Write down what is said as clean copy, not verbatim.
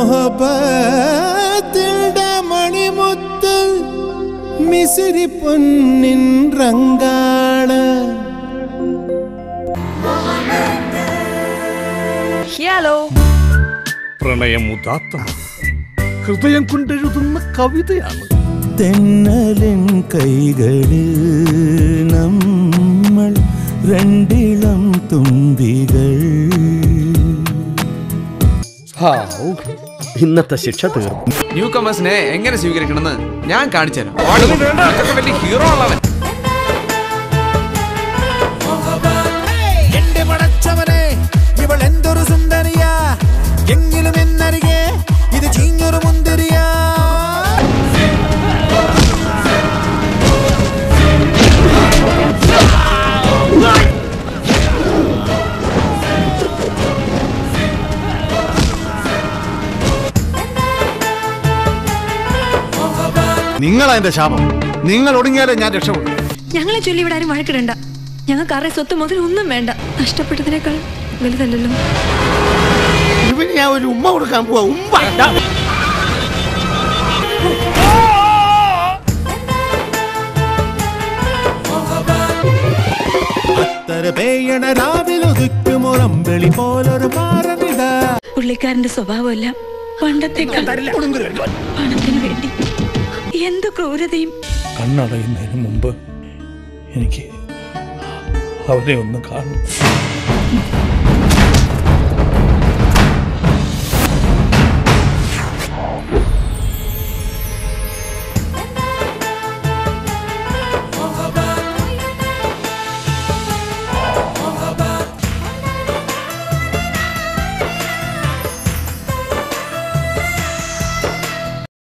മൊഹബത്തിന്റെ മണിമുത്ത് മിസിരി പൊന്നിൻ റങ്കാണ്. Hello. പ്രണയം ഉദാത്തമാണ്, ഹൃദയം കൊണ്ടെഴുതുന്ന കവിതയാണ്. തെന്നലിൻ കൈകളിൽ നമ്മൾ രണ്ടിളം തുമ്പികൾ. ഇന്നത്തെ ശിക്ഷ തീർന്നു. ന്യൂ കമേഴ്സിനെ എങ്ങനെ സ്വീകരിക്കണമെന്ന് ഞാൻ കാണിച്ചു തരാം. വലിയ ഹീറോ ഉള്ളവൻ. എന്റെ പടച്ചവനെ, ഇവൾ എന്തൊരു സുന്ദരിയാ, എങ്കിലും എന്നറികെ ഇത് ചീഞ്ഞൊരു മുന്തിരിയാ. നിങ്ങളാ എന്റെ ശാപം. നിങ്ങൾ ഒടുങ്ങിയാലേ ഞാൻ രക്ഷപ്പെടും. ഞങ്ങളെ ചൊല്ലി ഇവിടെ ആരും വഴക്കിടണ്ട. ഞങ്ങൾക്ക് ആരുടെ സ്വത്ത് മുതൽ ഒന്നും വേണ്ട. നഷ്ടപ്പെട്ടതിനേക്കാൾ വലുതല്ലല്ലോ. ഇവന് ഞാൻ ഒരു ഉമ്മ കൊടുക്കാൻ പോവാ. ഉമ്മ അത്തര പേയണ രാവിലൊതുക്കുമൊരമ്പളി പോലൊരു മാറനിട. പുള്ളിക്കാരന്റെ സ്വഭാവമല്ല പണ്ടത്തെ പണത്തിന് വേണ്ടി എന്ത് ക്രൂരതയും. കണ്ണടയുന്നതിന് മുമ്പ് എനിക്ക് അവരെ ഒന്ന് കാണും.